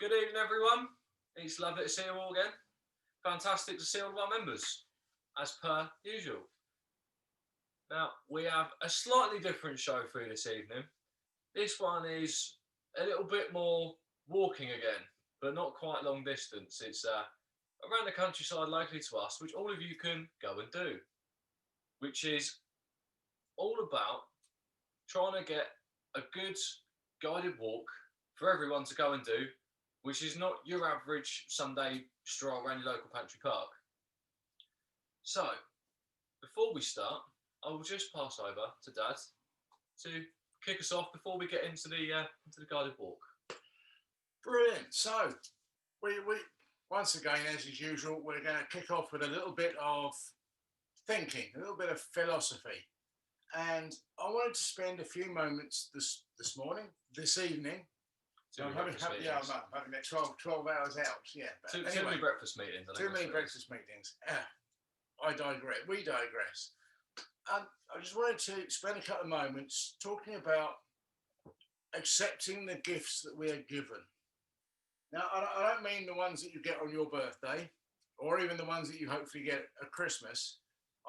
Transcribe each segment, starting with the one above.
Good evening, everyone. It's lovely to see you all again. Fantastic to see all of our members, as per usual. Now, we have a slightly different show for you this evening. This one is a little bit more walking again, but not quite long distance. It's around the countryside locally to us, which all of you can go and do, which is all about trying to get a good guided walk for everyone to go and do, which is not your average Sunday stroll around your local pantry park. So, before we start, I will just pass over to Dad to kick us off before we get into the guided walk. Brilliant. So, we once again, as is usual, we're going to kick off with a little bit of thinking, a little bit of philosophy. And I wanted to spend a few moments this evening. Too I'm many having, breakfast meetings. I'm having 12 hours out. Yeah. But Too anyway, many breakfast meetings. too many breakfast meetings. I digress. We digress. And I just wanted to spend a couple of moments talking about accepting the gifts that we are given. Now, I don't mean the ones that you get on your birthday or even the ones that you hopefully get at Christmas.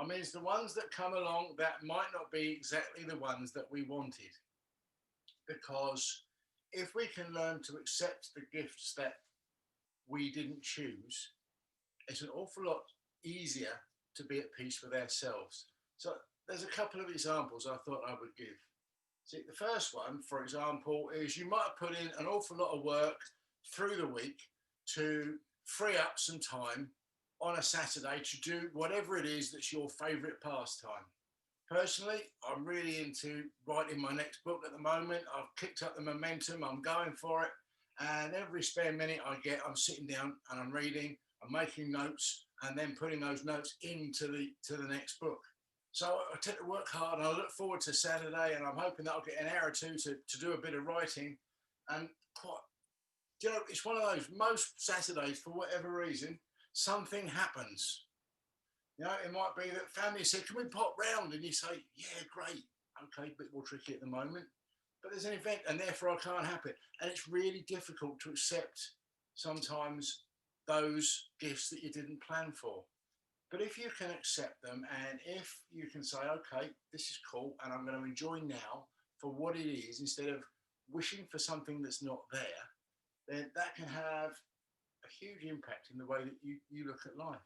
I mean, it's the ones that come along that might not be exactly the ones that we wanted. Because if we can learn to accept the gifts that we didn't choose, it's an awful lot easier to be at peace with ourselves. So there's a couple of examples I thought I would give. See, the first one, for example, is you might have put in an awful lot of work through the week to free up some time on a Saturday to do whatever it is that's your favourite pastime. Personally, I'm really into writing my next book at the moment. I've kicked up the momentum, I'm going for it. And every spare minute I get, I'm sitting down and I'm reading, I'm making notes, and then putting those notes into the next book. So I tend to work hard and I look forward to Saturday, and I'm hoping that I'll get an hour or two to do a bit of writing. And it's one of those, most Saturdays, for whatever reason, something happens. It might be that family say, can we pop round? And you say, yeah, great. Okay, a bit more tricky at the moment. But there's an event and therefore I can't happen. And it's really difficult to accept sometimes those gifts that you didn't plan for. But if you can accept them, and if you can say, okay, this is cool and I'm going to enjoy now for what it is instead of wishing for something that's not there, then that can have a huge impact in the way that you look at life.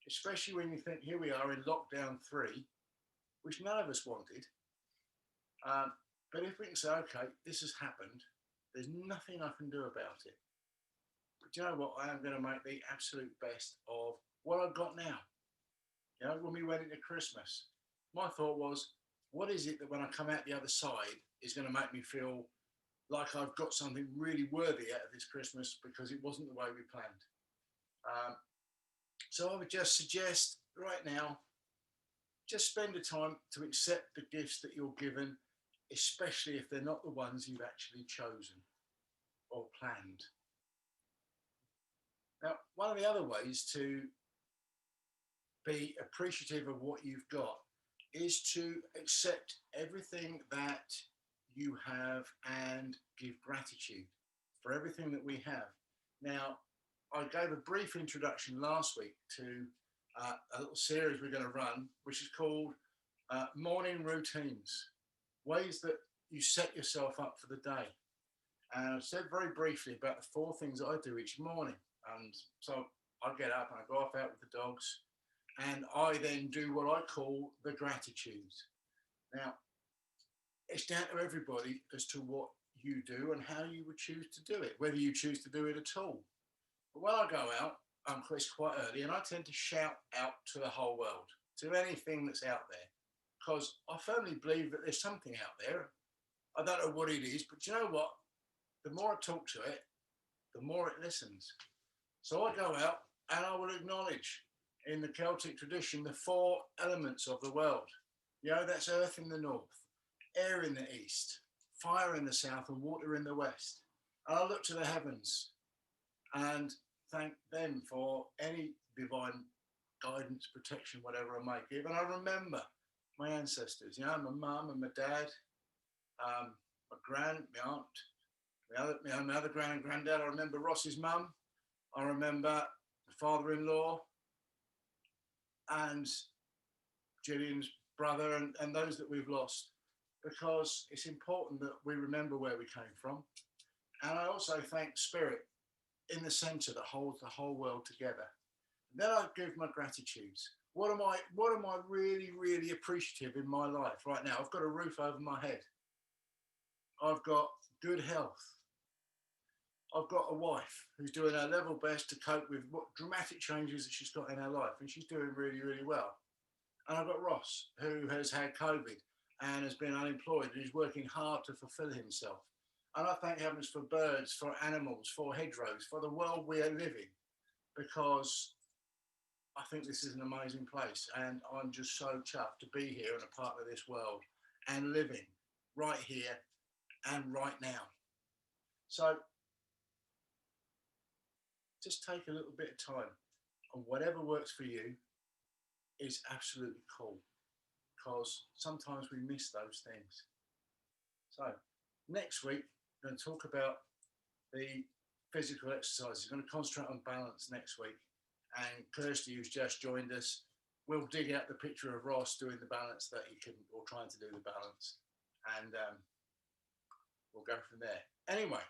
Especially when you think, here we are in lockdown 3, which none of us wanted. But if we can say, okay, this has happened, there's nothing I can do about it. But do you know what? I am going to make the absolute best of what I've got now. When we went into Christmas, my thought was, what is it that when I come out the other side is going to make me feel like I've got something really worthy out of this Christmas, because it wasn't the way we planned. So I would just suggest right now, just spend the time to accept the gifts that you're given, especially if they're not the ones you've actually chosen or planned. Now, one of the other ways to be appreciative of what you've got is to accept everything that you have and give gratitude for everything that we have. Now, I gave a brief introduction last week to a little series we're going to run, which is called Morning Routines, ways that you set yourself up for the day. And I've said very briefly about the 4 things I do each morning. And so I get up and I go off out with the dogs, and I then do what I call the gratitudes. Now, it's down to everybody as to what you do and how you would choose to do it, whether you choose to do it at all. But when I go out, it's quite early, and I tend to shout out to the whole world, to anything that's out there, because I firmly believe that there's something out there. I don't know what it is, but you know what? The more I talk to it, the more it listens. So I go out and I will acknowledge, in the Celtic tradition, the 4 elements of the world. That's earth in the north, air in the east, fire in the south, and water in the west. And I look to the heavens and thank them for any divine guidance, protection, whatever I might give. And I remember my ancestors, my mum and my dad, my gran, my aunt, my other gran and granddad. I remember Ross's mum. I remember the father-in-law and Gillian's brother and those that we've lost, because it's important that we remember where we came from. And I also thank Spirit in the centre that holds the whole world together. And then I give my gratitudes. What am I really, really appreciative in my life right now? I've got a roof over my head. I've got good health. I've got a wife who's doing her level best to cope with what dramatic changes that she's got in her life, and she's doing really, really well. And I've got Ross, who has had COVID and has been unemployed and is working hard to fulfill himself. And I thank heavens for birds, for animals, for hedgerows, for the world we are living, because I think this is an amazing place. And I'm just so chuffed to be here and a part of this world and living right here and right now. So just take a little bit of time, and whatever works for you is absolutely cool, because sometimes we miss those things. So next week, we're going to talk about the physical exercises. We're going to concentrate on balance next week. And Kirsty, who's just joined us, will dig out the picture of Ross doing the balance that he couldn't, or trying to do the balance. And we'll go from there. Anyway,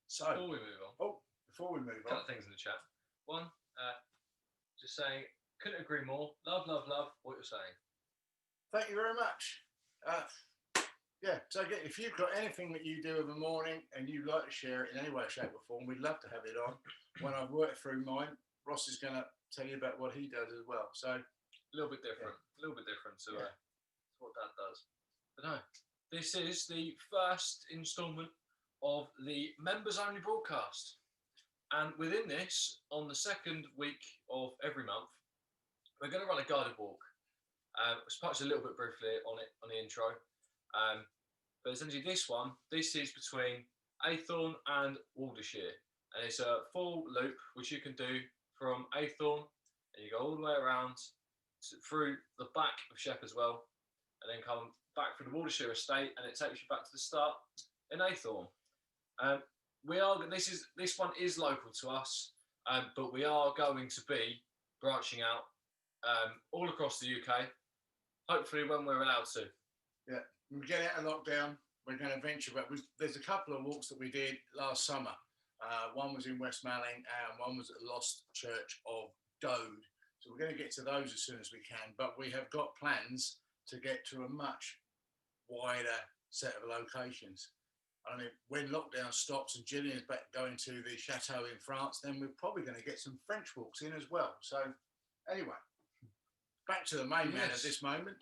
so before we move on, couple of things in the chat. One, just saying, couldn't agree more. Love what you're saying. Thank you very much. Yeah, so again, if you've got anything that you do in the morning and you'd like to share it in any way, shape or form, we'd love to have it on. When I've worked through mine, Ross is going to tell you about what he does as well. So a little bit different to what Dad does. But no, this is the first instalment of the members only broadcast. And within this, on the second week of every month, we're going to run a guided walk. I touched a little bit briefly on it on the intro. But essentially this is between Eythorne and Waldershire. And it's a full loop, which you can do from Eythorne, and you go all the way around through the back of Shepherd's Well, and then come back through the Waldershire estate, and it takes you back to the start in Eythorne. This one is local to us, but we are going to be branching out all across the UK, hopefully when we're allowed to. Yeah, when we get out of lockdown, we're going to venture back. There's a couple of walks that we did last summer. One was in West Malling and one was at the Lost Church of Dode. So we're going to get to those as soon as we can, but we have got plans to get to a much wider set of locations. I mean, when lockdown stops and Gillian's back going to the chateau in France, then we're probably going to get some French walks in as well. So anyway, back to the main man at this moment.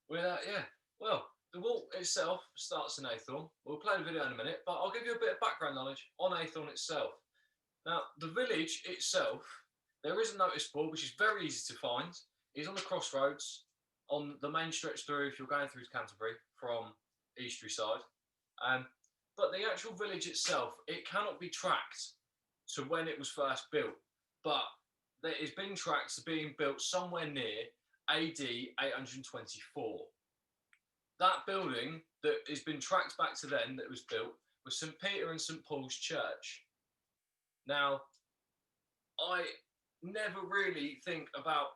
Well, the walk itself starts in Eythorne. We'll play the video in a minute, but I'll give you a bit of background knowledge on Eythorne itself. Now, the village itself, there is a notice board, which is very easy to find. It's on the crossroads, on the main stretch through, if you're going through to Canterbury from Easterry side. But the actual village itself, it cannot be tracked to when it was first built, but it's been tracked to being built somewhere near AD 824. That building that has been tracked back to then, that was built, was St. Peter and St. Paul's Church. Now, I never really think about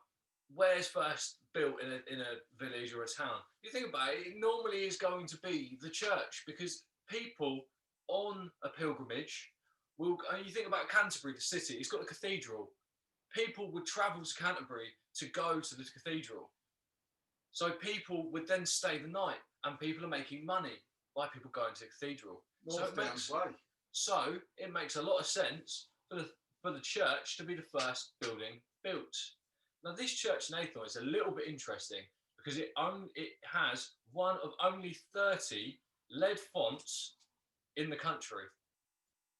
where's first built in a village or a town. You think about it, it normally is going to be the church, because people on a pilgrimage will, you think about Canterbury, the city, it's got a cathedral. People would travel to Canterbury to go to the cathedral. So people would then stay the night, and people are making money by people going to the cathedral. So it makes a lot of sense for the church to be the first building built. Now, this church in Eythorne is a little bit interesting because it has one of only 30 lead fonts in the country.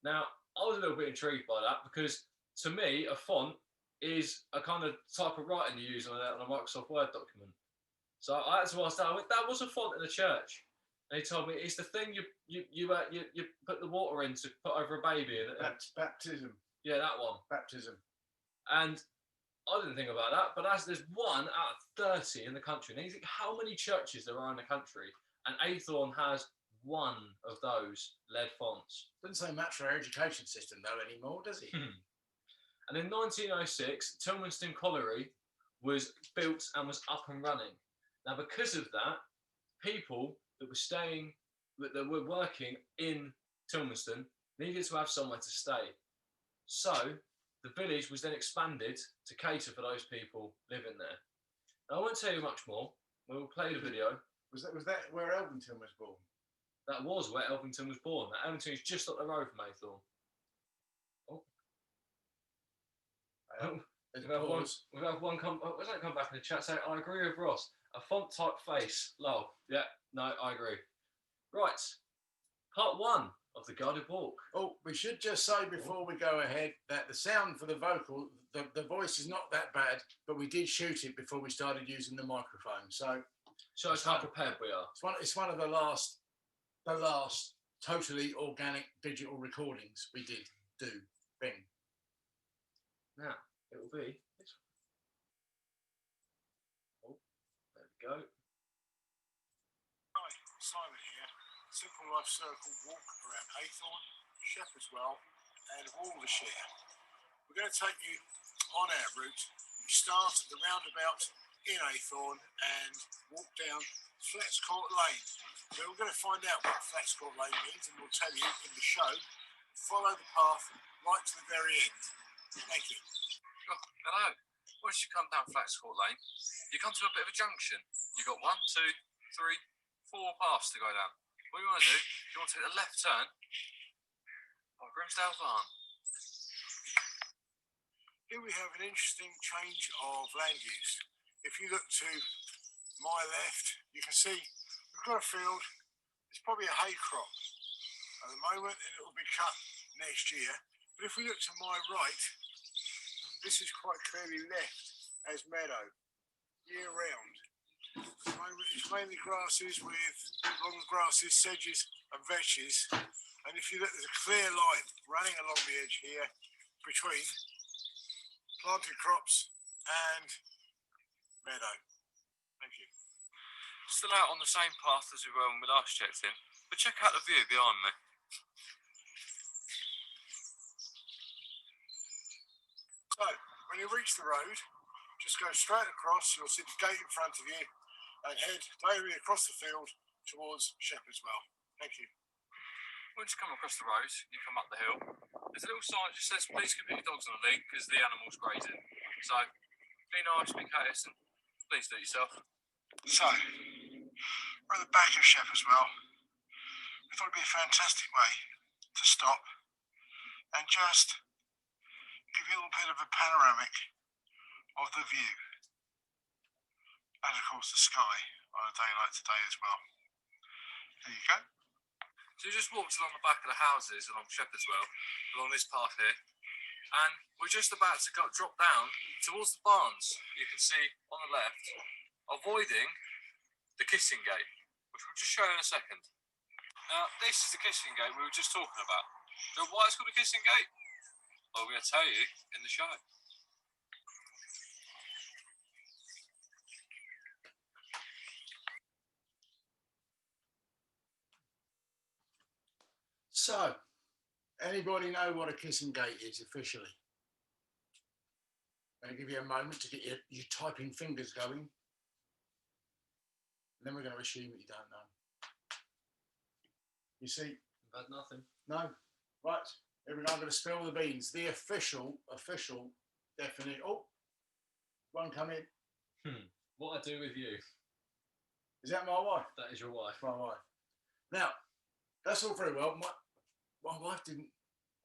Now, I was a little bit intrigued by that because, to me, a font is a kind of type of writing you use on a Microsoft Word document. So I had to ask that was a font in the church. And he told me it's the thing you put the water in to put over a baby. That's baptism. Yeah, that one. Baptism. And I didn't think about that, but there's 1 out of 30 in the country. And you think how many churches there are in the country, and Eythorne has one of those lead fonts. Doesn't say much for our education system though anymore, does it? And in 1906, Tilmanston Colliery was built and was up and running. Now, because of that, people that were working in Tilmanston needed to have somewhere to stay. So the village was then expanded to cater for those people living there. Now, I won't tell you much more. We'll play the video. Was that where Elvington was born? That was where Elvington was born. Now, Elvington is just up the road from Eythorne. We've had one come back in the chat saying, I agree with Ross. A font type face. Lol. Yeah, no, I agree. Right. Part 1 of the guided walk. Oh, we should just say before we go ahead that the sound for the vocal, the voice is not that bad, but we did shoot it before we started using the microphone. So it's how prepared we are. It's one of the last totally organic digital recordings we did do thing. Now, it will be this one. Oh, there we go. Hi, Simon here. Simple Life Circle walk around Eythorne, Shepherdwell and Waldershire. We're going to take you on our route. We start at the roundabout in Eythorne and walk down Flatscourt Lane. So we're going to find out what Flatscourt Lane means and we'll tell you in the show. Follow the path right to the very end. Thank you. Oh, hello. Once you come down Flatscourt Lane, you come to a bit of a junction. You've got 1, 2, 3, 4 paths to go down. What you want to do, you want to take the left turn on Grimsdale Barn. Here we have an interesting change of land use. If you look to my left, you can see we've got a field. It's probably a hay crop at the moment and it will be cut next year. But if we look to my right, this is quite clearly left as meadow year round. It's mainly grasses with long grasses, sedges and vetches. And if you look, there's a clear line running along the edge here between planted crops and meadow. Thank you. Still out on the same path as we were when we last checked in, but check out the view behind me. So, when you reach the road, just go straight across, you'll see the gate in front of you, and head directly across the field towards Shepherdwell. Thank you. Once you come across the road, you come up the hill, there's a little sign that just says, please keep your dogs on the lead because the animal's grazing. So, be nice, be courteous, and please do it yourself. So, we're at the back of Shepherdwell. We thought it'd be a fantastic way to stop and just give you a little bit of a panoramic of the view. And of course the sky on a day like today as well. There you go. So you just walked along the back of the houses along Shepherdwell, along this path here, and we're just about to drop down towards the barns. You can see on the left, avoiding the kissing gate, which we'll just show you in a second. Now, this is the kissing gate we were just talking about. Do you know why it's called a kissing gate? Well, we're going to tell you in the show. So, anybody know what a kissing gate is officially? I'm going to give you a moment to get your typing fingers going. And then we're going to assume that you don't know. You see? I've had nothing. No? Right. Here we go. I'm going to spill the beans. The official definition. Oh, one come in. What I do with you. Is that my wife? That is your wife. My wife. Now, that's all very well. My wife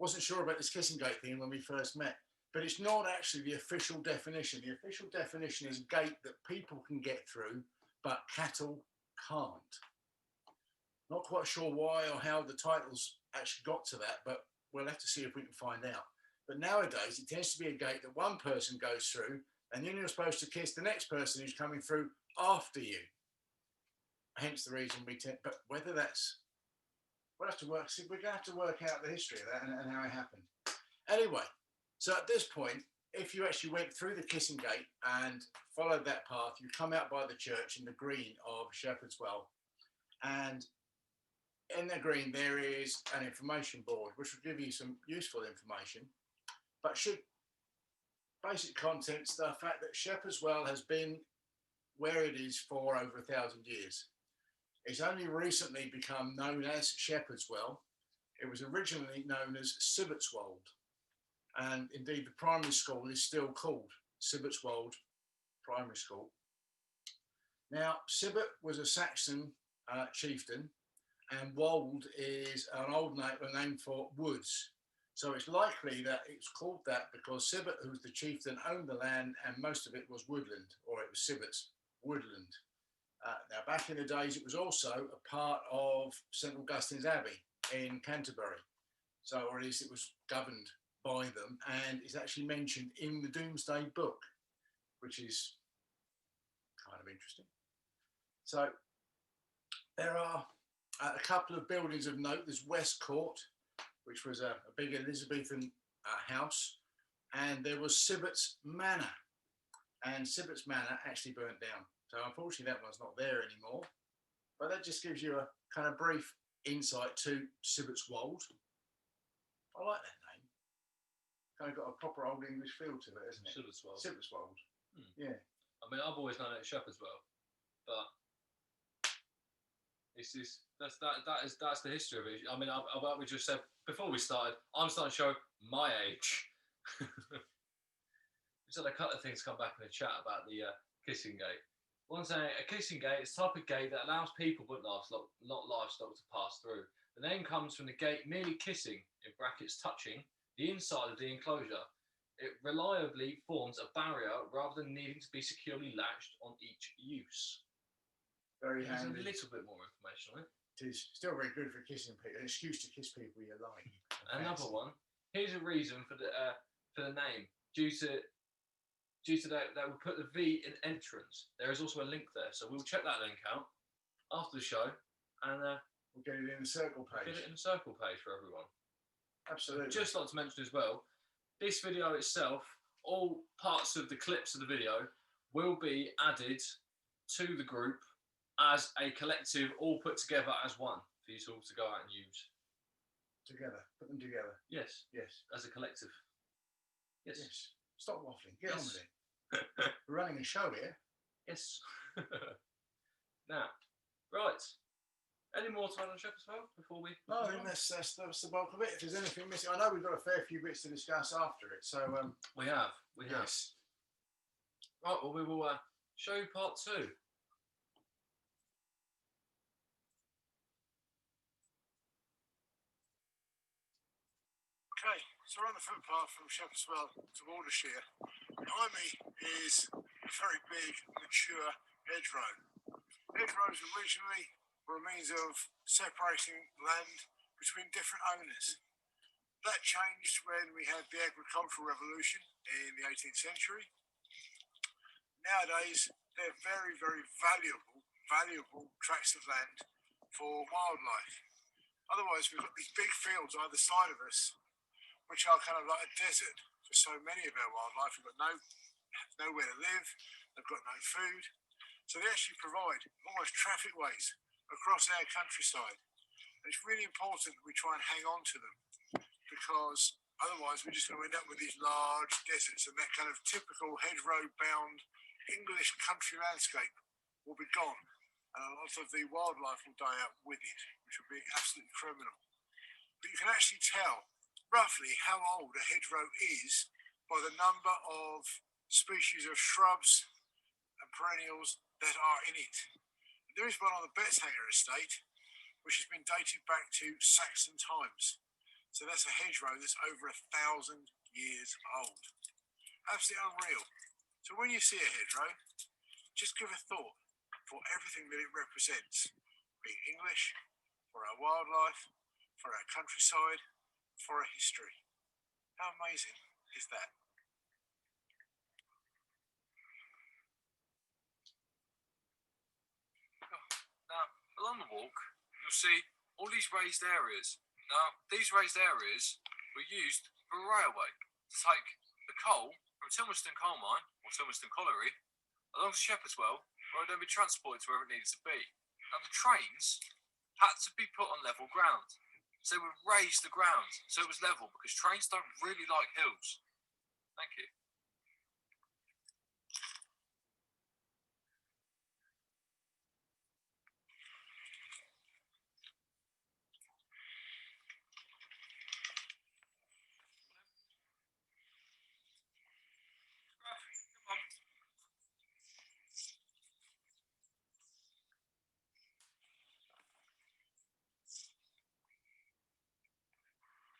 wasn't sure about this kissing gate thing when we first met, but it's not actually the official definition. The official definition is a gate that people can get through, but cattle can't. Not quite sure why or how the titles actually got to that, but we'll have to see if we can find out. But nowadays, it tends to be a gate that one person goes through, and then you're supposed to kiss the next person who's coming through after you. Hence the reason we tend, but whether that's, we're going to have to work out the history of that and how it happened. Anyway, so at this point, if you actually went through the kissing gate and followed that path, you come out by the church in the green of Shepherdwell. And in the green there is an information board which will give you some useful information, but should basic contents, the fact that Shepherd's Well has been where it is for over 1,000 years. It's only recently become known as Shepherd's Well. It was originally known as Sibbertswold, and indeed the primary school is still called Sibbertswold Primary School. Now, Sibbert was a Saxon chieftain, and Wold is an old name for woods. So it's likely that it's called that because Sibbert, who's the chieftain, owned the land, and most of it was woodland, or it was Sibbert's woodland. Now, back in the days, it was also a part of St Augustine's Abbey in Canterbury. So, or at least it was governed by them, and it's actually mentioned in the Domesday Book, which is kind of interesting. So, there are a couple of buildings of note. There's West Court, which was a big Elizabethan house, and there was Sibbert's Manor, and Sibbert's Manor actually burnt down. So unfortunately that one's not there anymore, but that just gives you a kind of brief insight to Sibbertswold. I like that name. Kind of got a proper old English feel to it, isn't it? Sibbertswold. Sibbertswold. Yeah. I mean, I've always known it as Shepherd's Well, but that's the history of it. I mean, like we just said before we started, I'm starting to show my age. We just had a couple of things come back in the chat about the kissing gate. One saying a kissing gate is a type of gate that allows people but not livestock to pass through. The name comes from the gate merely kissing, in brackets touching, the inside of the enclosure. It reliably forms a barrier rather than needing to be securely latched on each use. Very There's handy. a little bit more information on it. It is still very good for kissing people, an excuse to kiss people you like. Another one. Here's a reason for the name. Due to that will put the V in entrance. There is also a link there, so we'll check that link out after the show, and we'll get it in the circle page. Get it in the circle page for everyone. Absolutely. Just like to mention as well, this video itself, all parts of the clips of the video will be added to the group as a collective, all put together as one for you all to go out and use. Together, put them together. Yes. Yes. As a collective. Yes. Yes. Stop waffling. Get on with it. We're running a show here. Yes. Now, right. Any more to add on Shepherd's Well before we? No, I think that's the bulk of it. If there's anything missing, I know we've got a fair few bits to discuss after it. So we have. Yes. Right. Well, we will show you part 2. Okay, so we're on the footpath from Shepherd's Well to Aldershire. Behind me is a very big, mature hedgerow. Hedgerows originally were a means of separating land between different owners. That changed when we had the agricultural revolution in the 18th century. Nowadays, they're very, very valuable tracts of land for wildlife. Otherwise, we've got these big fields either side of us, which are kind of like a desert for so many of our wildlife. We've got nowhere to live, they've got no food. So they actually provide almost traffic ways across our countryside. And it's really important that we try and hang on to them, because otherwise we're just going to end up with these large deserts, and that kind of typical hedgerow-bound English country landscape will be gone. And a lot of the wildlife will die out with it, which would be absolutely criminal. But you can actually tell roughly how old a hedgerow is by the number of species of shrubs and perennials that are in it. There is one on the Bettshanger estate, which has been dated back to Saxon times. So that's a hedgerow that's over 1,000 years old. Absolutely unreal. So when you see a hedgerow, just give a thought for everything that it represents, being English, for our wildlife, for our countryside, for a history. How amazing is that? Now, along the walk, you'll see all these raised areas. Now, these raised areas were used for a railway to take the coal from Tilmerston Coal Mine, or Tilmerston Colliery, along to Shepherd's Well, where it would then be transported to wherever it needed to be. Now, the trains had to be put on level ground. So they would raise the ground so it was level, because trains don't really like hills. Thank you.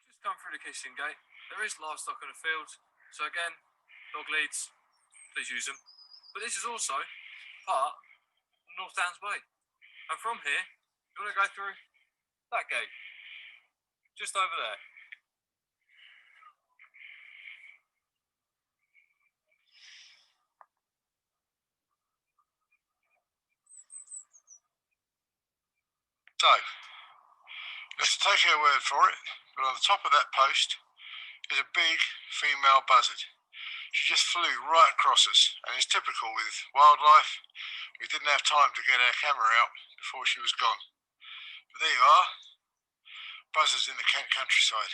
Just come through the kitchen gate. There is livestock in the field, so again, dog leads, please use them. But this is also part of North Downs Way. And from here, you want to go through that gate, just over there. So, let's take her word for it, but on the top of that post is a big female buzzard. She just flew right across us, and it's typical with wildlife. We didn't have time to get our camera out before she was gone. But there you are, buzzards in the Kent countryside.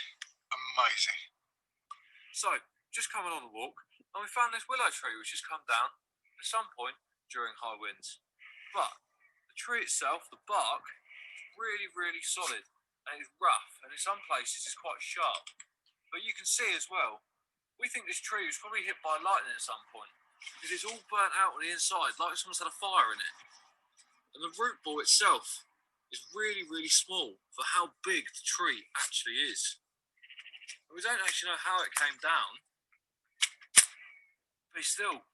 Amazing. So, just coming on the walk, and we found this willow tree which has come down at some point during high winds. But the tree itself, the bark, is really, really solid, and it's rough, and in some places it's quite sharp. But you can see as well, we think this tree was probably hit by lightning at some point, because it's all burnt out on the inside, like someone's had a fire in it. And the root ball itself is really, really small for how big the tree actually is. And we don't actually know how it came down, but it's still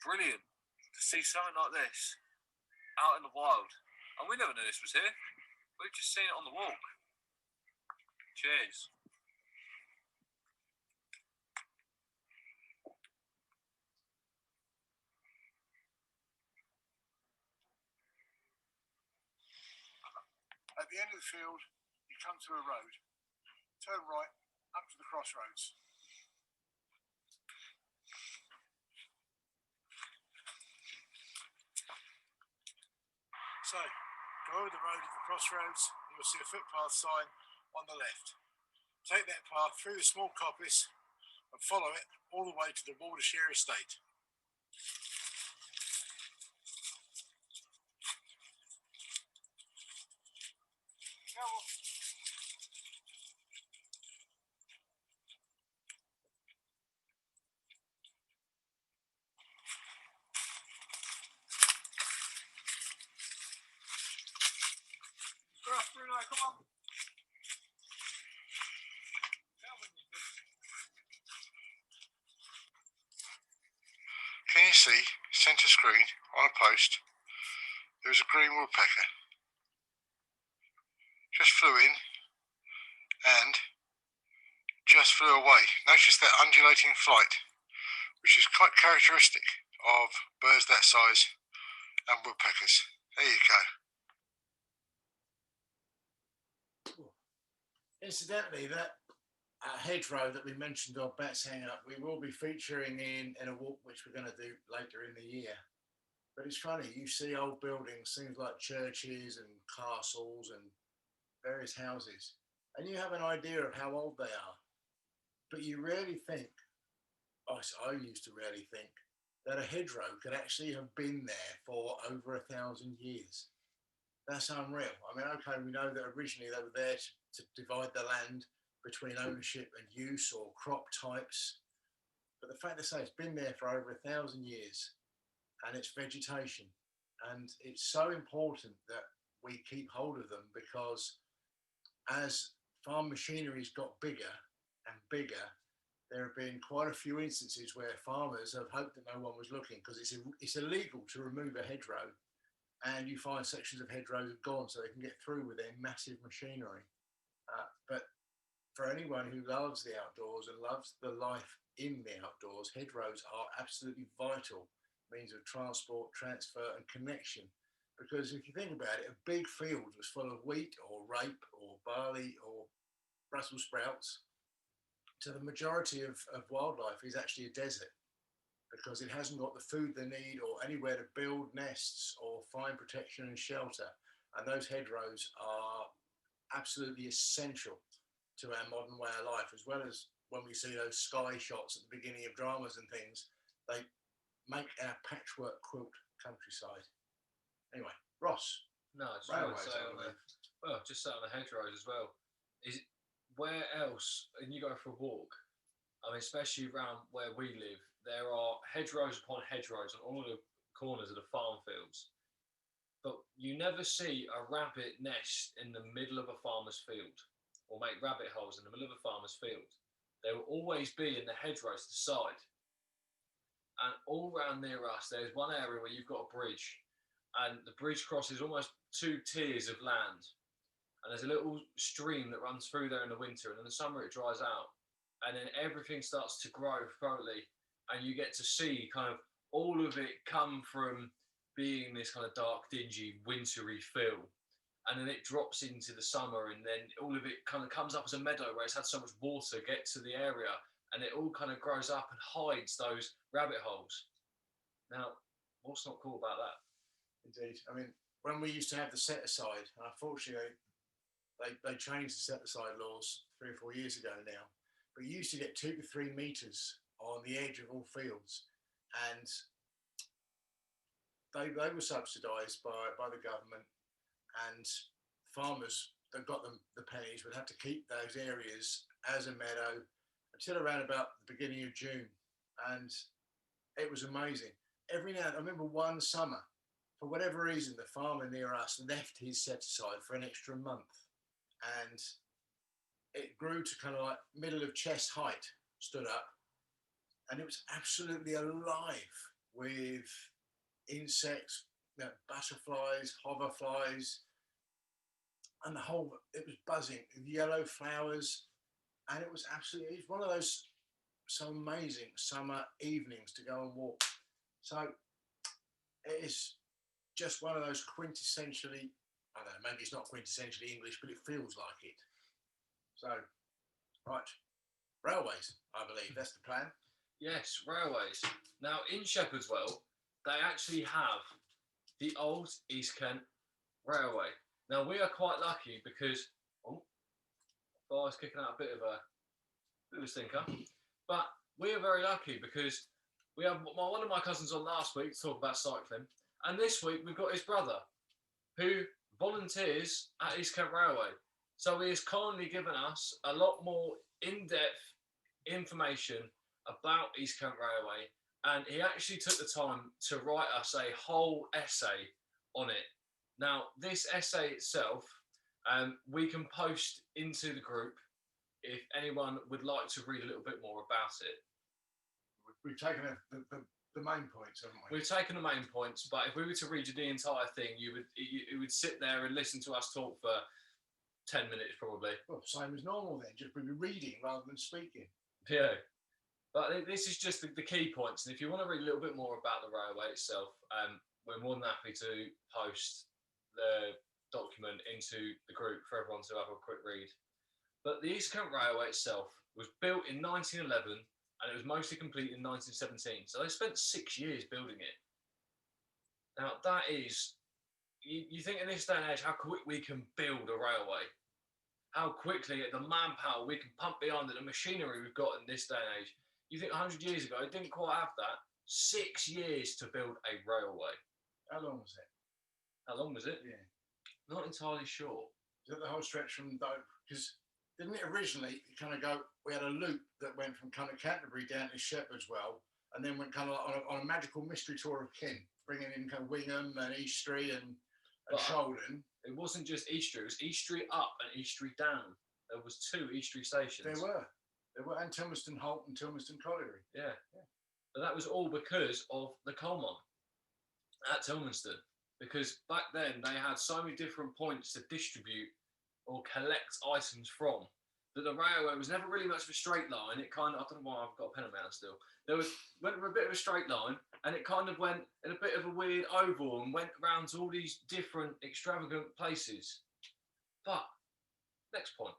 brilliant to see something like this out in the wild. And we never knew this was here. We've just seen it on the walk. Cheers. At the end of the field, you come to a road. Turn right up to the crossroads. So, go over the road at the crossroads, and you'll see a footpath sign on the left. Take that path through the small coppice and follow it all the way to the Wardershire estate. Bruno, come on. Can you see, centre screen on a post, there was a green woodpecker. Just flew in and just flew away. Notice that undulating flight, which is quite characteristic of birds that size and woodpeckers. There you go. Incidentally, that hedgerow that we mentioned of bats hanging up, we will be featuring in a walk which we're going to do later in the year. But it's funny, you see old buildings, things like churches and castles and various houses, and you have an idea of how old they are. But you rarely think, I used to rarely think, that a hedgerow could actually have been there for over 1,000 years. That's unreal. I mean, okay, we know that originally they were there to divide the land between ownership and use or crop types. But the fact they say it's been there for over 1,000 years and it's vegetation. And it's so important that we keep hold of them, because as farm machinery's got bigger and bigger, there have been quite a few instances where farmers have hoped that no one was looking, because it's illegal to remove a hedgerow, and you find sections of hedgerows have gone so they can get through with their massive machinery. But for anyone who loves the outdoors and loves the life in the outdoors, hedgerows are absolutely vital means of transport, transfer and connection. Because if you think about it, a big field was full of wheat or rape or barley or Brussels sprouts, to the majority of wildlife is actually a desert, because it hasn't got the food they need or anywhere to build nests or find protection and shelter. And those hedgerows are absolutely essential to our modern way of life, as well as when we see those sky shots at the beginning of dramas and things, they make our patchwork quilt countryside. Anyway, Ross, No, I just want to railways, say I on the, believe. well, just say on the hedgerows as well. Is where else, and you go for a walk, I mean, especially around where we live, there are hedgerows upon hedgerows on all the corners of the farm fields. But you never see a rabbit nest in the middle of a farmer's field or make rabbit holes in the middle of a farmer's field. They will always be in the hedgerows to the side. And all round near us, there's one area where you've got a bridge, and the bridge crosses almost two tiers of land. And there's a little stream that runs through there in the winter, and in the summer it dries out. And then everything starts to grow slowly, and you get to see kind of all of it come from being this kind of dark, dingy, wintry feel. And then it drops into the summer, and then all of it kind of comes up as a meadow where it's had so much water get to the area, and it all kind of grows up and hides those rabbit holes. Now, what's not cool about that? Indeed. I mean, when we used to have the set aside, unfortunately, they changed the set aside laws 3 or 4 years ago now. But you used to get 2 to 3 meters on the edge of all fields, and they were subsidised by the government, and farmers that got them the pennies would have to keep those areas as a meadow until around about the beginning of June, and it was amazing. Every now and I remember one summer, for whatever reason, the farmer near us left his set aside for an extra month, and it grew to kind of like middle of chest height, stood up, and it was absolutely alive with insects, butterflies, hoverflies, and it was buzzing with yellow flowers, and it was one of those so amazing summer evenings to go and walk. So it is just one of those quintessentially, I don't know, maybe it's not quintessentially English, but it feels like it. So, right, railways, I believe, that's the plan. Yes, railways. Now, in Shepherdswell, they actually have the old East Kent Railway. Now, we are quite lucky because, fire's kicking out a bit of a stinker, but we are very lucky because we have one of my cousins on last week to talk about cycling, and this week we've got his brother who volunteers at East Kent Railway. So he has kindly given us a lot more in-depth information about East Kent Railway, and he actually took the time to write us a whole essay on it. Now, this essay itself, we can post into the group if anyone would like to read a little bit more about it. We've taken the main points, haven't we? We've taken the main points, but if we were to read you the entire thing, you would sit there and listen to us talk for 10 minutes probably. Well, same as normal then, just be reading rather than speaking. Yeah. But this is just the key points, and if you want to read a little bit more about the railway itself, we're more than happy to post the document into the group for everyone to have a quick read. But the East Kent Railway itself was built in 1911, and it was mostly complete in 1917. So they spent 6 years building it. Now, that is, you think in this day and age how quick we can build a railway, how quickly the manpower we can pump behind it, the machinery we've got in this day and age. You think 100 years ago, it didn't quite have that. 6 years to build a railway. How long was it? How long was it? Yeah. Not entirely sure. Is it the whole stretch from Dover? Because didn't it originally kind of go, we had a loop that went from kind of Canterbury down to Shepherdswell, and then went kind of on a magical mystery tour of Kent, bringing in kind of Wingham and Eastry and Sholden. It wasn't just Eastry, it was Eastry up and Eastry down. There was 2 Eastry stations. There were, and Tilmerston Holt and Tilmerston Colliery. Yeah. But that was all because of the coal mine at Tilmerston. Because back then they had so many different points to distribute or collect items from that the railway was never really much of a straight line. It kind of, I don't know why I've got a pen in my hand still. Went for a bit of a straight line, and it kind of went in a bit of a weird oval and went around to all these different extravagant places. But next point.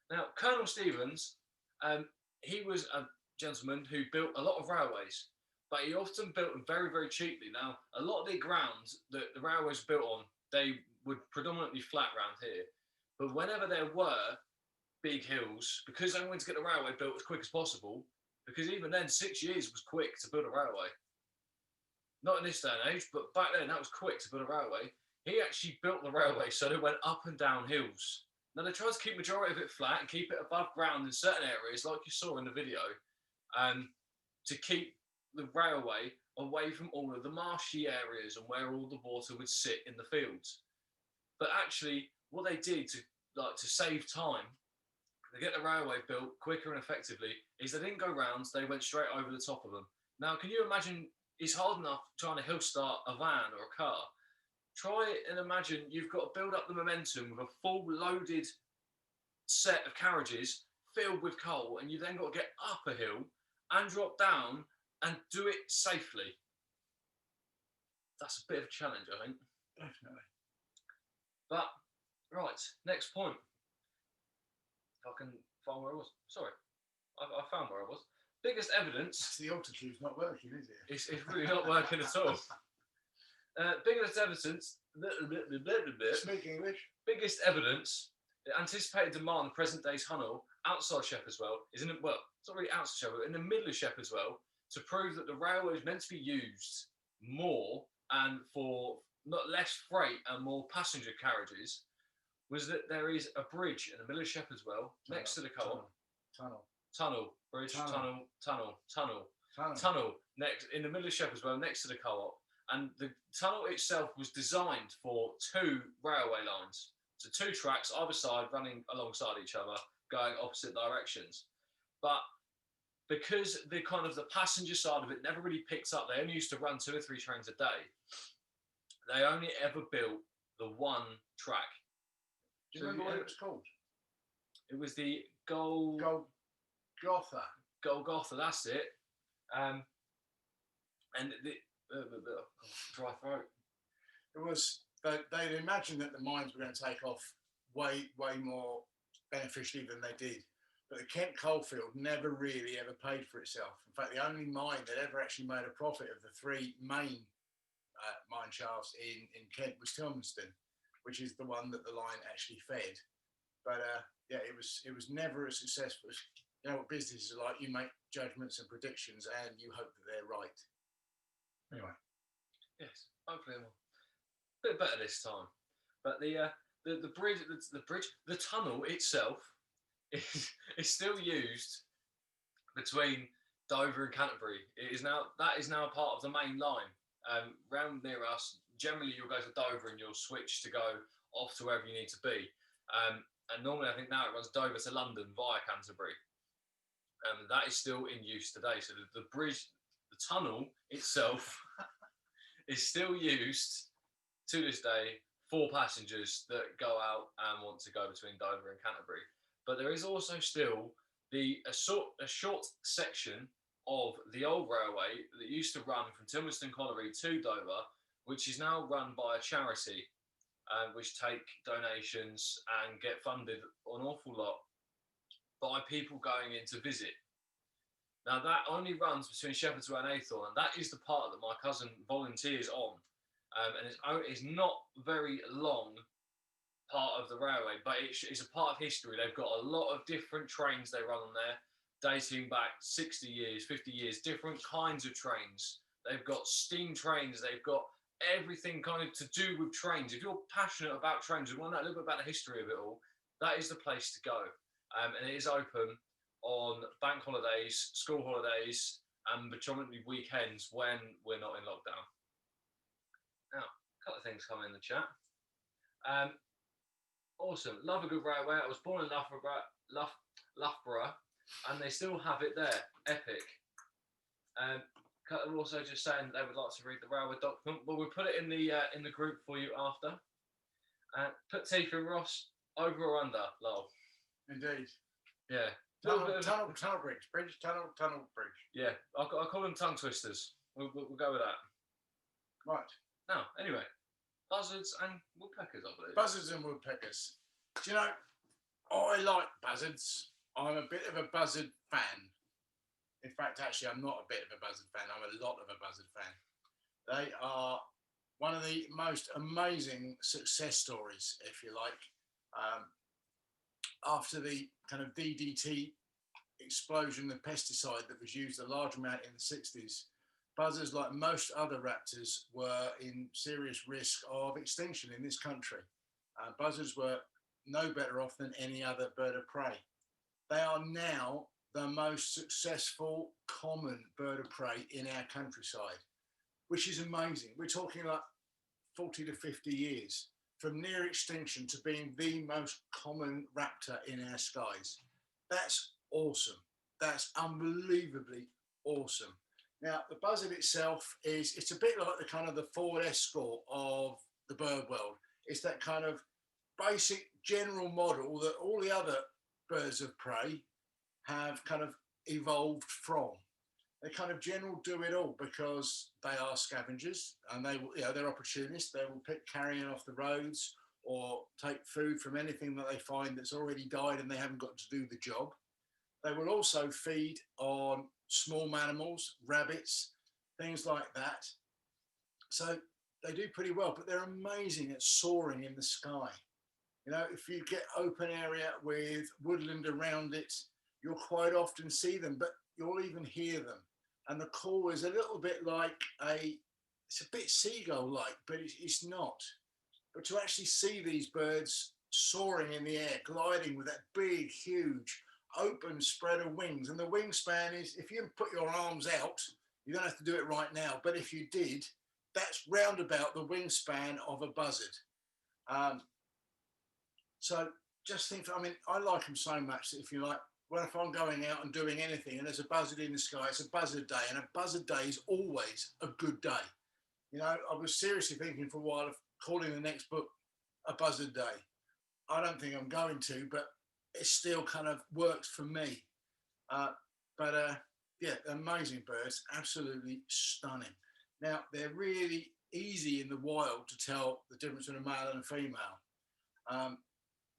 Now, Colonel Stevens, he was a gentleman who built a lot of railways, but he often built them very, very cheaply. Now, a lot of the grounds that the railways built on, they were predominantly flat round here. But whenever there were big hills, because they wanted to get the railway built as quick as possible, because even then 6 years was quick to build a railway. Not in this day and age, but back then that was quick to build a railway. He actually built the railway so they went up and down hills. Now they tried to keep majority of it flat and keep it above ground in certain areas, like you saw in the video, to keep the railway away from all of the marshy areas and where all the water would sit in the fields. But actually, what they did to save time, to get the railway built quicker and effectively, is they didn't go round; they went straight over the top of them. Now, can you imagine? It's hard enough trying to hill start a van or a car. Try and imagine you've got to build up the momentum with a full loaded set of carriages filled with coal, and you then got to get up a hill and drop down and do it safely. That's a bit of a challenge, I think. Definitely. But, right, next point. If I can find where I was. Sorry, I found where I was. Biggest evidence. The altitude's not working, is it? It's really not working at all. Biggest evidence. Speak English. Biggest evidence. The anticipated demand of present day tunnel outside Shepherd's Well is it's not really outside Shepherd's Well, in the middle of Shepherd's Well, to prove that the railway is meant to be used more and for not less freight and more passenger carriages, was that there is a bridge in the middle of Shepherd's Well next to the co-op. Tunnel next in the middle of Shepherd's Well next to the co-op, and the tunnel itself was designed for 2 railway lines, so 2 tracks either side running alongside each other, going opposite directions. But because the passenger side of it never really picked up, they only used to run 2 or 3 trains a day. They only ever built the 1 track. Do you remember what it was called? It was the Golgotha. Golgotha, that's it. And the dry throat. It was. They'd imagined that the mines were going to take off way more beneficially than they did. But the Kent coalfield never really ever paid for itself. In fact, the only mine that ever actually made a profit of the 3 main mine shafts in Kent was Tilmanston, which is the one that the line actually fed. But it was never as successful. You know what businesses are like? You make judgments and predictions, and you hope that they're right. Anyway, yes, hopefully a bit better this time. But the bridge, the tunnel itself is still used between Dover and Canterbury. That is now part of the main line. Round near us, generally you'll go to Dover and you'll switch to go off to wherever you need to be. And normally I think now it runs Dover to London via Canterbury. That is still in use today. So the bridge, the tunnel itself is still used to this day for passengers that go out and want to go between Dover and Canterbury. But there is also still a short section of the old railway that used to run from Tilmanston Colliery to Dover, which is now run by a charity, which take donations and get funded an awful lot by people going in to visit. Now that only runs between Shepherd's Well and Eythorne, and that is the part that my cousin volunteers on. And it's not very long part of the railway, but it's a part of history. They've got a lot of different trains they run on there, dating back 60 years, 50 years, different kinds of trains. They've got steam trains, they've got everything kind of to do with trains. If you're passionate about trains and want to know a little bit about the history of it all, that is the place to go. And it is open on bank holidays, school holidays, and predominantly weekends when we're not in lockdown. Now, a couple of things come in the chat. Awesome. Love a good railway. I was born in Loughborough, and they still have it there. Epic. They're also just saying that they would like to read the railway document. Well, we'll put it in the group for you after. Put Tifa and Ross over or under, lol. Indeed. Yeah. Tunnel bridge. Tunnel bridge. Yeah, I'll call them tongue twisters. We'll go with that. Right. Now, anyway, buzzards and woodpeckers, I believe. Buzzards and woodpeckers. Do you know, I like buzzards. I'm a bit of a buzzard fan. In fact, actually, I'm not a bit of a buzzard fan. I'm a lot of a buzzard fan. They are one of the most amazing success stories, if you like, after the kind of DDT explosion of pesticide that was used a large amount in the 60s, buzzards, like most other raptors, were in serious risk of extinction in this country. Buzzards were no better off than any other bird of prey. They are now the most successful common bird of prey in our countryside, which is amazing. We're talking like 40 to 50 years from near extinction to being the most common raptor in our skies. That's awesome. That's unbelievably awesome. Now, the buzzard itself it's a bit like the kind of the Ford Escort of the bird world. It's that kind of basic general model that all the other birds of prey have kind of evolved from. They kind of general do it all because they are scavengers and they will, they're opportunists. They will pick carrion off the roads or take food from anything that they find that's already died and they haven't got to do the job. They will also feed on small animals, rabbits, things like that. So they do pretty well, but they're amazing at soaring in the sky. You know, if you get open area with woodland around it, you'll quite often see them, but you'll even hear them. And the call is a little bit like it's a bit seagull-like, but it's not. But to actually see these birds soaring in the air, gliding with that big, huge, open spread of wings, and the wingspan is, if you put your arms out, you don't have to do it right now, but if you did, that's round about the wingspan of a buzzard. So just think, I mean, I like them so much that if you like, well, if I'm going out and doing anything and there's a buzzard in the sky, it's a buzzard day, and a buzzard day is always a good day. You know, I was seriously thinking for a while of calling the next book A Buzzard Day. I don't think I'm going to, but it still kind of works for me. Yeah, amazing birds, absolutely stunning. Now, they're really easy in the wild to tell the difference between a male and a female,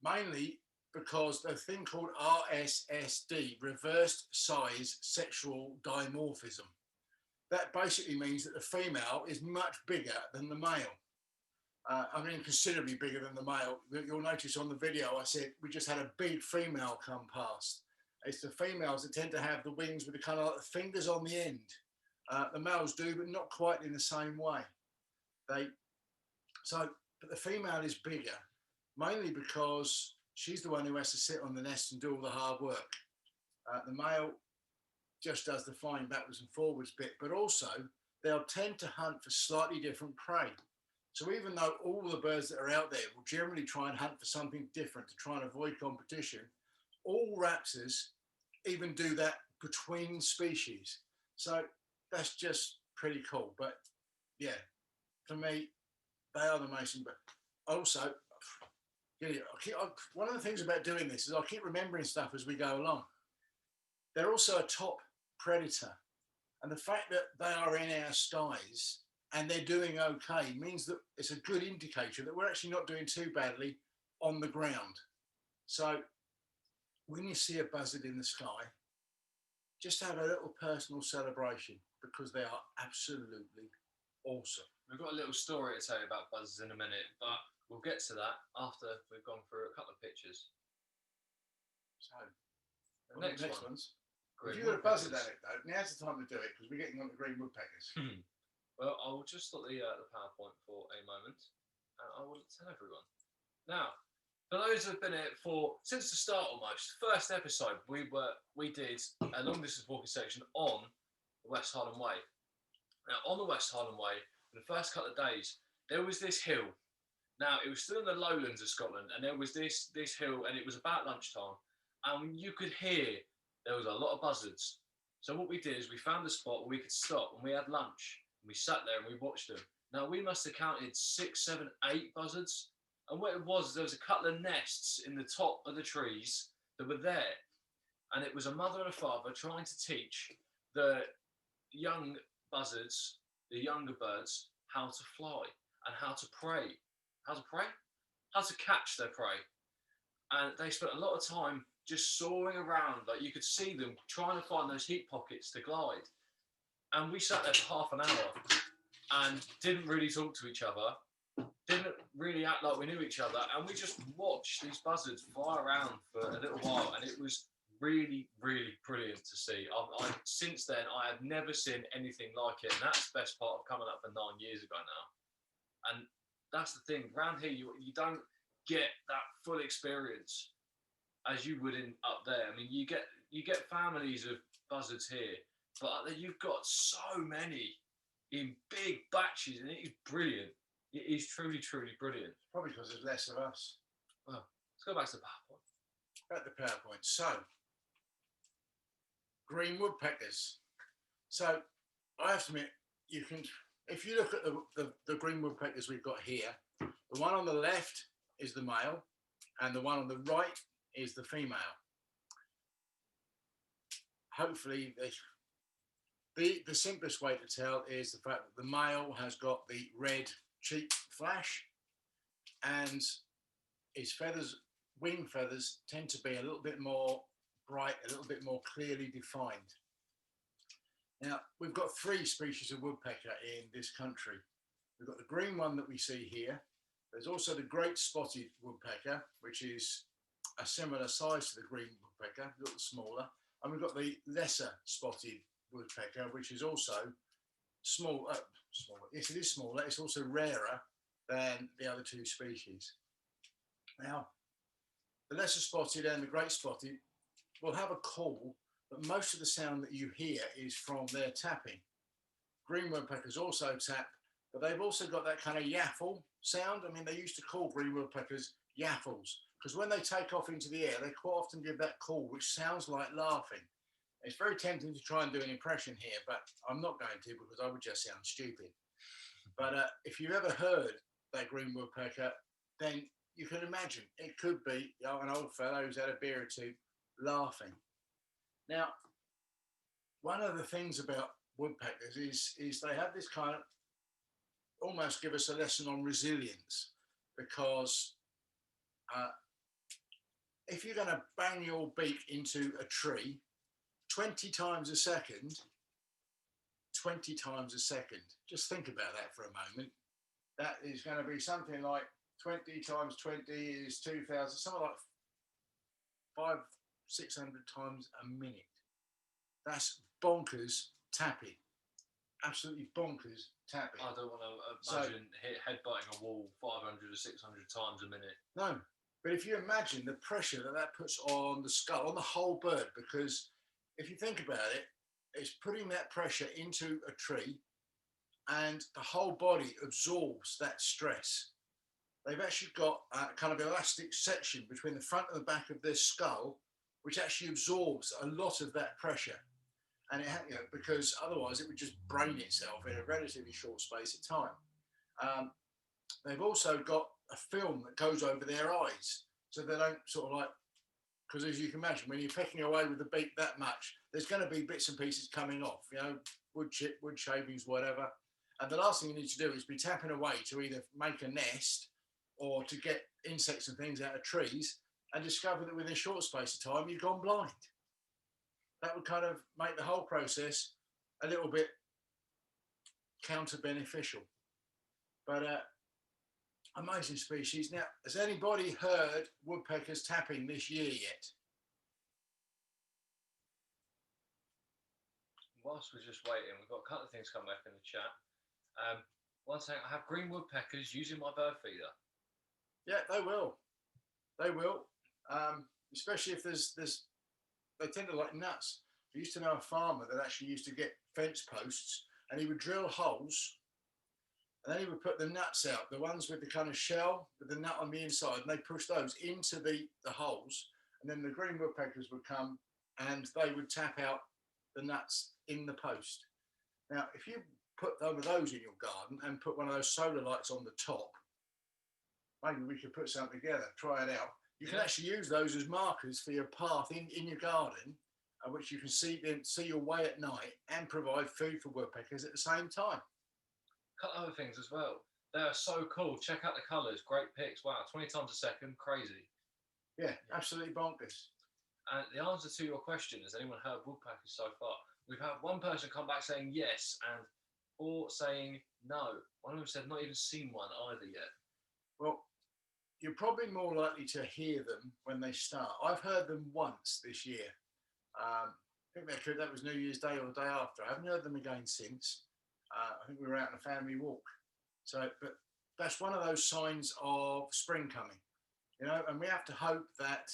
mainly because the thing called RSSD, reversed size sexual dimorphism. That basically means that the female is much bigger than the male. I mean, considerably bigger than the male. You'll notice on the video, I said, we just had a big female come past. It's the females that tend to have the wings with the kind of like the fingers on the end. The males do, but not quite in the same way. But the female is bigger, mainly because she's the one who has to sit on the nest and do all the hard work. The male just does the flying backwards and forwards bit, but also they'll tend to hunt for slightly different prey. So even though all the birds that are out there will generally try and hunt for something different to try and avoid competition, all raptors even do that between species. So that's just pretty cool. But yeah, for me, they are the most. But also, one of the things about doing this is I keep remembering stuff as we go along. They're also a top predator. And the fact that they are in our skies and they're doing okay means that it's a good indicator that we're actually not doing too badly on the ground. So when you see a buzzard in the sky, just have a little personal celebration because they are absolutely awesome. We've got a little story to tell you about buzzards in a minute, but we'll get to that after we've gone through a couple of pictures. So The next one's. Green If you've got a buzzard Woodpeckers. anecdote, now's the time to do it because we're getting on the green woodpeckers. Well, I will just stop the PowerPoint for a moment, and I will tell everyone. Now, for those who have been here since the start almost, first episode, we did a long distance walking section on the West Highland Way. Now, on the West Highland Way, in the first couple of days, there was this hill. Now, it was still in the lowlands of Scotland, and there was this hill, and it was about lunchtime, and you could hear there was a lot of buzzards. So what we did is we found a spot where we could stop, and we had lunch, and we sat there and we watched them. Now, we must have counted 6, 7, 8 buzzards, and what it was, there was a couple of nests in the top of the trees that were there, and it was a mother and a father trying to teach the young buzzards, the younger birds, how to fly and how to prey. How to catch their prey. And they spent a lot of time just soaring around, like you could see them trying to find those heat pockets to glide. And we sat there for half an hour, and didn't really talk to each other, didn't really act like we knew each other, and we just watched these buzzards fly around for a little while, and it was really, really brilliant to see. Since then, I have never seen anything like it, and that's the best part of coming up for 9 years ago now. And that's the thing, around here, you don't get that full experience as you would in up there. I mean, you get families of buzzards here, but up there you've got so many in big batches, and it is brilliant. It is truly, truly brilliant. Probably because there's less of us. Well, let's go back to the PowerPoint. At the PowerPoint. So, green woodpeckers. So, I have to admit, you can, if you look at the green woodpeckers we've got here, the one on the left is the male, and the one on the right is the female. Hopefully, the simplest way to tell is the fact that the male has got the red cheek flash, and his feathers, wing feathers, tend to be a little bit more bright, a little bit more clearly defined. Now, we've got 3 species of woodpecker in this country. We've got the green one that we see here. There's also the great spotted woodpecker, which is a similar size to the green woodpecker, a little smaller. And we've got the lesser spotted woodpecker, which is also smaller. Yes, it is smaller. It's also rarer than the other 2 species. Now, the lesser spotted and the great spotted will have a call, but most of the sound that you hear is from their tapping. Green woodpeckers also tap, but they've also got that kind of yaffle sound. I mean, they used to call green woodpeckers yaffles, because when they take off into the air, they quite often give that call, which sounds like laughing. It's very tempting to try and do an impression here, but I'm not going to, because I would just sound stupid. But if you've ever heard that green woodpecker, then you can imagine it could be an old fellow who's had a beer or 2 laughing. Now, one of the things about woodpeckers is they have this kind of, almost give us a lesson on resilience, because if you're going to bang your beak into a tree 20 times a second, 20 times a second, just think about that for a moment. That is going to be something like 20 times 20 is 2,000, something like 500-600 times a minute. That's bonkers tapping. Absolutely bonkers tapping. I don't want to imagine headbutting a wall 500 or 600 times a minute. No, but if you imagine the pressure that puts on the skull, on the whole bird, because if you think about it, it's putting that pressure into a tree, and the whole body absorbs that stress. They've actually got a kind of elastic section between the front and the back of their skull, which actually absorbs a lot of that pressure. And it, because otherwise it would just brain itself in a relatively short space of time. They've also got a film that goes over their eyes, so they don't sort of like, because as you can imagine, when you're pecking away with the beak that much, there's going to be bits and pieces coming off, wood chip, wood shavings, whatever. And the last thing you need to do is be tapping away to either make a nest or to get insects and things out of trees, and discover that within a short space of time, you've gone blind. That would kind of make the whole process a little bit counter-beneficial. But amazing species. Now, has anybody heard woodpeckers tapping this year yet? Whilst we're just waiting, we've got a couple of things coming back in the chat. One saying, I have green woodpeckers using my bird feeder. Yeah, they will. They will. Especially if there's they tend to like nuts. I used to know a farmer that actually used to get fence posts, and he would drill holes, and then he would put the nuts out, the ones with the kind of shell with the nut on the inside, and they push those into the holes, and then the green woodpeckers would come and they would tap out the nuts in the post. Now, if you put one of those in your garden and put one of those solar lights on the top, maybe we could put something together, try it out. You can actually use those as markers for your path in your garden, which you can see your way at night and provide food for woodpeckers at the same time. A couple other things as well. They are so cool. Check out the colours. Great pics. Wow, 20 times a second. Crazy. Yeah, absolutely bonkers. And the answer to your question, has anyone heard woodpeckers so far? We've had one person come back saying yes, and or saying no. One of them said not even seen one either yet. Well, you're probably more likely to hear them when they start. I've heard them once this year. I think that was New Year's Day or the day after. I haven't heard them again since. I think we were out on a family walk. So, but that's one of those signs of spring coming, you know, and we have to hope that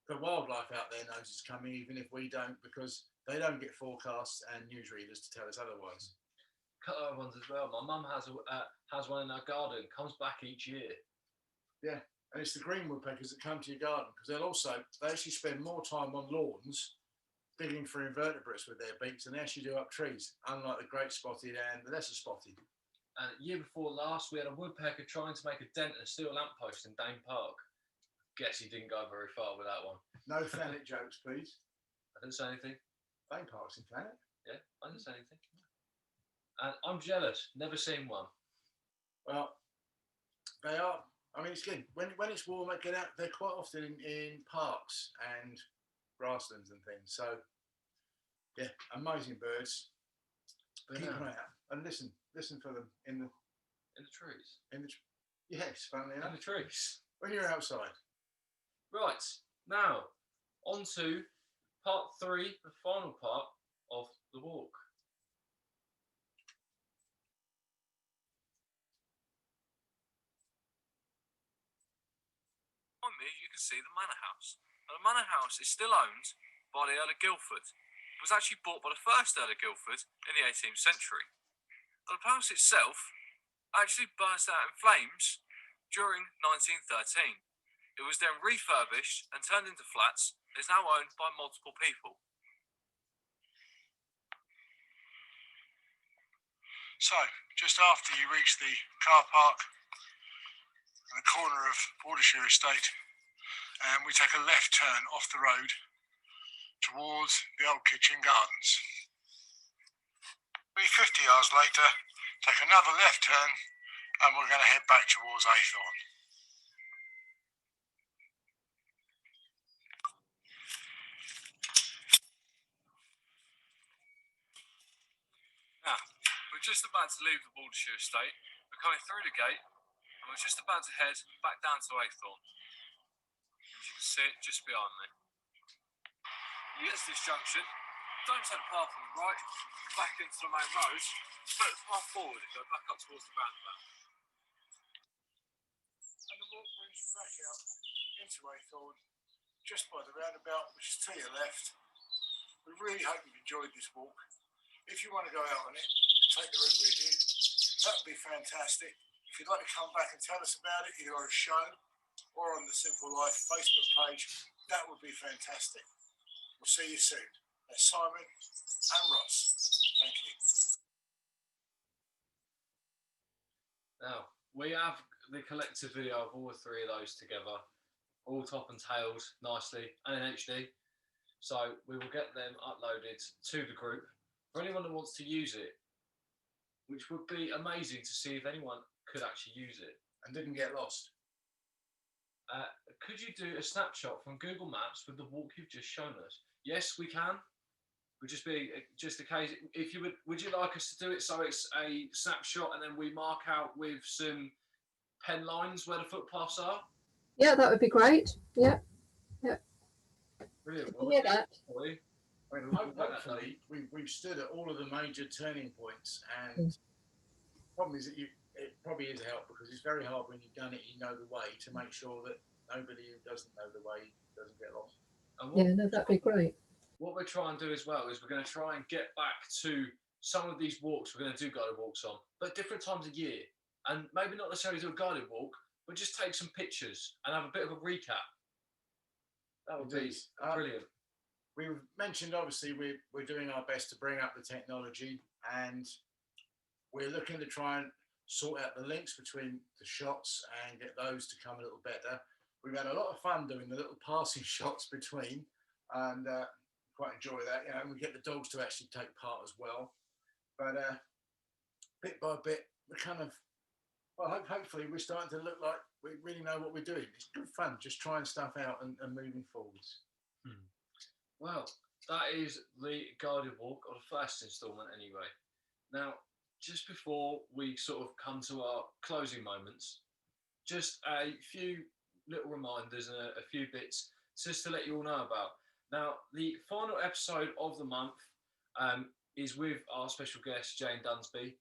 the wildlife out there knows it's coming, even if we don't, because they don't get forecasts and newsreaders to tell us otherwise. Cut other ones as well. My mum has one in her garden. Comes back each year. Yeah, and it's the green woodpeckers that come to your garden because they actually spend more time on lawns digging for invertebrates with their beaks than they actually do up trees, unlike the great spotted and the lesser spotted. And the year before last, we had a woodpecker trying to make a dent in a steel lamppost in Dane Park. Guess he didn't go very far with that one. No Thanet jokes, please. I didn't say anything. Dane Park's in Thanet. Yeah, I didn't say anything. And I'm jealous. Never seen one. Well, they are. I mean, it's good. When it's warm, they get out. They're quite often in parks and grasslands and things. So, yeah, amazing birds. Keep an eye out and listen for them in the trees. Yes, funnily enough. In the trees. When you're outside. Right, now, on to part 3, the final part of the walk. On me, you can see the Manor House. Now, the Manor House is still owned by the Earl of Guildford. It was actually bought by the first Earl of Guildford in the 18th century. Now, the house itself actually burst out in flames during 1913. It was then refurbished and turned into flats and is now owned by multiple people. So, just after you reach the car park at the corner of Watershire Estate, we take a left turn off the road towards the old kitchen gardens. 50 yards later, take another left turn and we're going to head back towards Eythorne. Now, we're just about to leave the Watershire Estate. We're coming through the gate and we're just about to head back down to Eythorne. As you can see it just behind me. You get to this junction, don't take the path on the right, back into the main road, take the path forward and go back up towards the roundabout. And the walk brings you back out into Eythorne, just by the roundabout, which is to your left. We really hope you've enjoyed this walk. If you want to go out on it and take the route with you, that would be fantastic. If you'd like to come back and tell us about it, either on a show or on the Simple Life Facebook page, that would be fantastic. We'll see you soon. That's Simon and Ross. Thank you. Now, we have the collective video of all 3 of those together, all top and tailed nicely and in HD. So we will get them uploaded to the group for anyone that wants to use it, which would be amazing to see if anyone could actually use it. And didn't get lost. Could you do a snapshot from Google Maps with the walk you've just shown us? Yes, we can. Would just be just a case. If you would you like us to do it so it's a snapshot and then we mark out with some pen lines where the footpaths are? Yeah, that would be great. Yeah. Brilliant. Well, hear that. Hopefully, we've stood at all of the major turning points, and the problem is that it probably is a help because it's very hard when you've done it, you know the way, to make sure that nobody who doesn't know the way doesn't get lost. Yeah, no, that'd be great. What we're trying to do as well is we're going to try and get back to some of these walks we're going to do guided walks on, but different times of year, and maybe not necessarily do a guided walk, but just take some pictures and have a bit of a recap. That would be brilliant. We've mentioned, obviously, we're doing our best to bring up the technology, and we're looking to try and sort out the links between the shots and get those to come a little better. We've had a lot of fun doing the little passing shots between, and quite enjoy that. You know, and we get the dogs to actually take part as well. But bit by bit, we're kind of, well, hopefully we're starting to look like we really know what we're doing. It's good fun just trying stuff out and moving forwards. Well, that is the guided walk of the first instalment anyway. Now, just before we sort of come to our closing moments, just a few little reminders and a few bits just to let you all know about. Now, the final episode of the month is with our special guest, Jane Dunsby.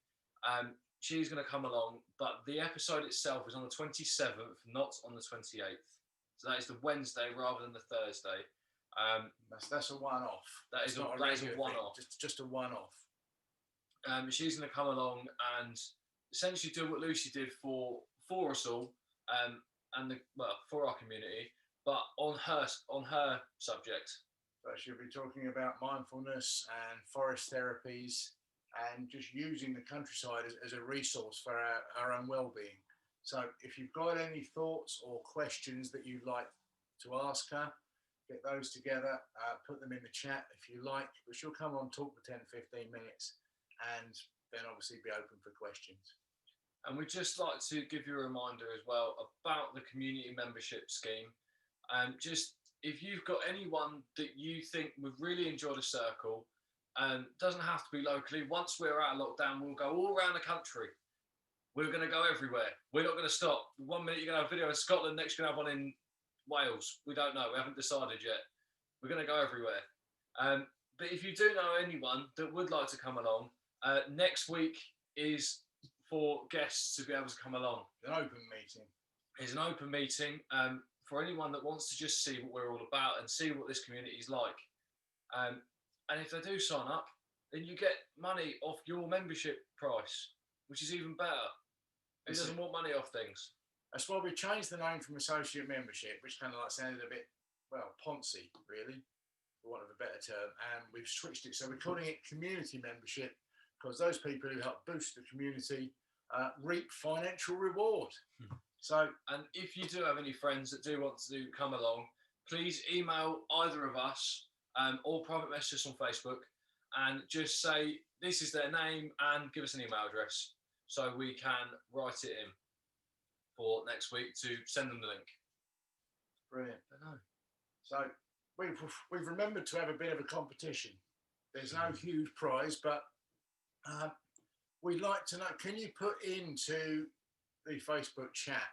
She's going to come along, but the episode itself is on the 27th, not on the 28th. So that is the Wednesday rather than the Thursday. That's a one-off. That is a regular one-off. thing, just a one-off. She's going to come along and essentially do what Lucy did for us all, for our community, but on her subject. So she'll be talking about mindfulness and forest therapies and just using the countryside as a resource for our own well-being. So if you've got any thoughts or questions that you'd like to ask her, get those together, put them in the chat if you like, but she'll come on, talk for 10, 15 minutes, and then obviously be open for questions. And we'd just like to give you a reminder as well about the community membership scheme. Just if you've got anyone that you think would really enjoy the circle, doesn't have to be locally. Once we're out of lockdown, we'll go all around the country. We're going to go everywhere. We're not going to stop. 1 minute you're going to have a video in Scotland, next you're going to have one in Wales. We don't know. We haven't decided yet. We're going to go everywhere. But if you do know anyone that would like to come along, next week is for guests to be able to come along. An open meeting. It's an open meeting for anyone that wants to just see what we're all about and see what this community is like. And if they do sign up, then you get money off your membership price, which is even better. Who doesn't want money off things? That's why we changed the name from associate membership, which kind of like sounded a bit, well, poncy, really, for want of a better term. And we've switched it. So we're calling it community membership because those people who help boost the community reap financial reward. So, and if you do have any friends that do want to come along, please email either of us or private message us on Facebook and just say this is their name and give us an email address so we can write it in for next week to send them the link. Brilliant. I know. So we've remembered to have a bit of a competition. There's no huge prize, but we'd like to know, can you put into the Facebook chat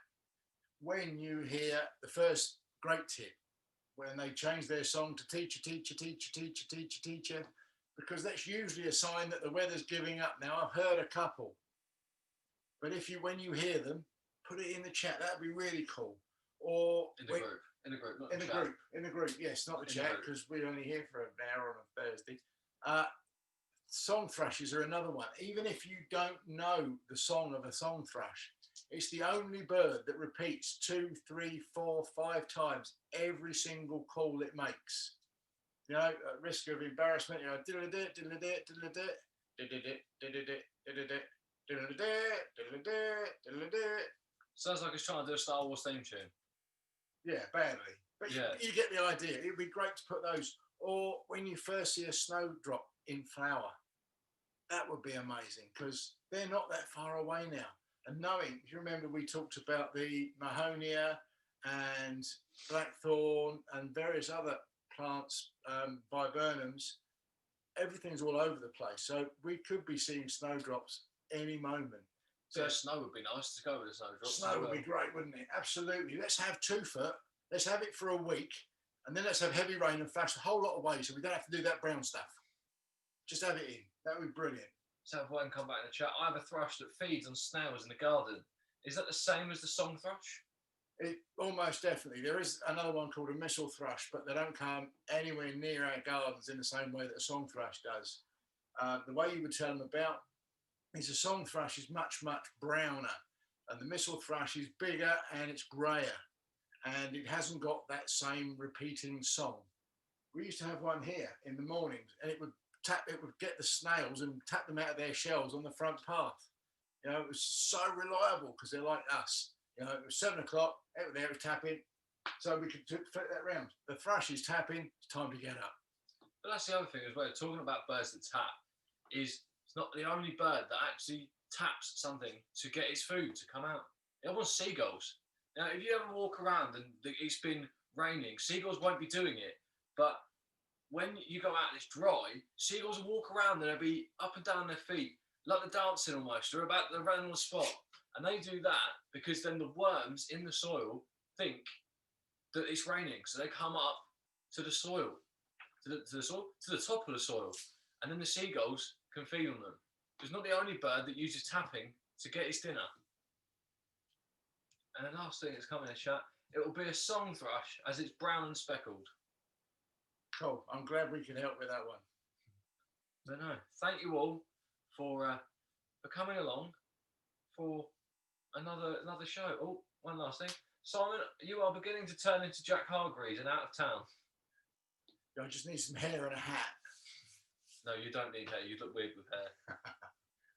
when you hear the first great tip, when they change their song to teacher, teacher, teacher, teacher, teacher, teacher, because that's usually a sign that the weather's giving up now. I've heard a couple. But when you hear them, put it in the chat. That'd be really cool. Or in the group, not in the group. Yes, not the chat because we're only here for an hour on a Thursday. Song thrushes are another one. Even if you don't know the song of a song thrush, it's the only bird that repeats 2, 3, 4, 5 times every single call it makes. You know, at risk of embarrassment, you know, diddle-a-dit, diddle-a-dit, diddle-a-dit, diddle-a-dit, diddle-a-dit, diddle-a-dit, diddle-a-dit, diddle-a-dit, diddle-a-dit. Sounds like it's trying to do a Star Wars theme tune. Yeah, badly. But yeah. You get the idea. It'd be great to put those. Or when you first see a snowdrop in flower, that would be amazing because they're not that far away now. And knowing, if you remember, we talked about the Mahonia and blackthorn and various other plants, viburnums, everything's all over the place. So we could be seeing snowdrops any moment. So snow would be nice to go with a snowdrop. Snow would be great, wouldn't it? Absolutely. Let's have 2 foot. Let's have it for a week. And then let's have heavy rain and flash a whole lot away so we don't have to do that brown stuff. Just have it in. That would be brilliant. So if one come back in the chat, I have a thrush that feeds on snails in the garden. Is that the same as the song thrush? It almost definitely. There is another one called a missile thrush, but they don't come anywhere near our gardens in the same way that a song thrush does. The way you would tell them about is a song thrush is much, much browner, and the missile thrush is bigger and it's grayer, and it hasn't got that same repeating song. We used to have one here in the mornings, and it would get the snails and tap them out of their shells on the front path. You know, it was so reliable because they're like us. You know, it was 7 o'clock, out there, it was tapping, so we could flip that round. The thrush is tapping, it's time to get up. But that's the other thing as well, talking about birds that tap, is it's not the only bird that actually taps something to get its food to come out. The other one's seagulls. Now, if you ever walk around and it's been raining, seagulls won't be doing it, but when you go out and it's dry, seagulls will walk around and they'll be up and down their feet, like the dancing almost. They're about to run on the spot, and they do that because then the worms in the soil think that it's raining, so they come up to the soil, to the top of the soil, and then the seagulls can feed on them. It's not the only bird that uses tapping to get its dinner. And the last thing that's coming in chat, it will be a song thrush as it's brown and speckled. Cool. I'm glad we can help with that one. But no, thank you all for coming along for another show. Oh, one last thing. Simon, you are beginning to turn into Jack Hargreaves and out of town. I just need some hair and a hat. No, you don't need hair. You look weird with hair.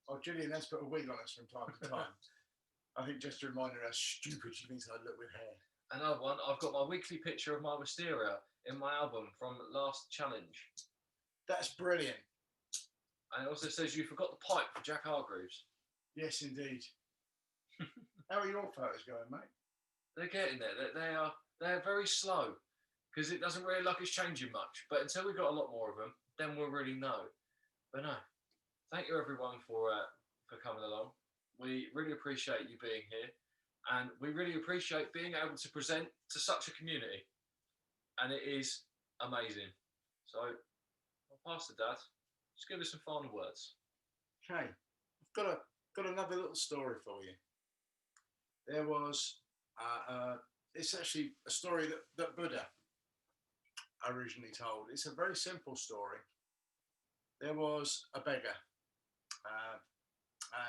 Oh, Gillian, let's put a wig on us from time to time. I think just to remind her how stupid she thinks I look with hair. Another one, I've got my weekly picture of my wisteria in my album from last challenge. That's brilliant. And it also says you forgot the pipe for Jack Hargreaves. Yes, indeed. How are your photos going, mate? They're getting there. They're very slow because it doesn't really look it's changing much. But until we've got a lot more of them, then we'll really know. But no, thank you everyone for coming along. We really appreciate you being here, and we really appreciate being able to present to such a community. And it is amazing. So I'll pass to Dad. Just give us some final words. Okay, I've got another little story for you. There was it's actually a story that Buddha originally told. It's a very simple story. There was a beggar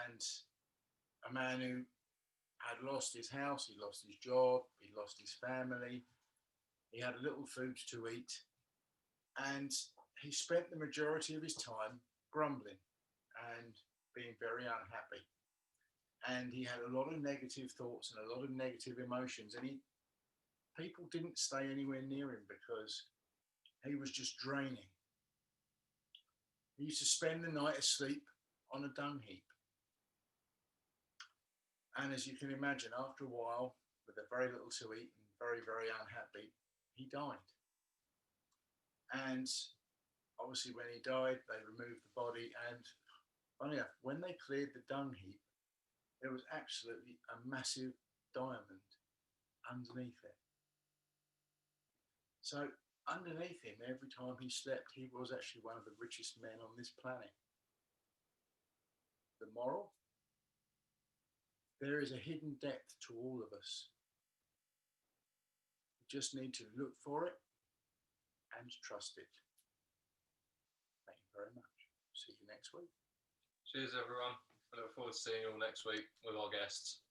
and a man who had lost his house, he lost his job, he lost his family, he had a little food to eat, and he spent the majority of his time grumbling and being very unhappy. And he had a lot of negative thoughts and a lot of negative emotions, and people didn't stay anywhere near him because he was just draining. He used to spend the night asleep on a dung heap. And as you can imagine, after a while, with a very little to eat and very, very unhappy, he died. And obviously when he died, they removed the body, and funny enough, when they cleared the dung heap, there was absolutely a massive diamond underneath it. So underneath him, every time he slept, he was actually one of the richest men on this planet. The moral? There is a hidden depth to all of us. We just need to look for it and trust it. Thank you very much. See you next week. Cheers, everyone. I look forward to seeing you all next week with our guests.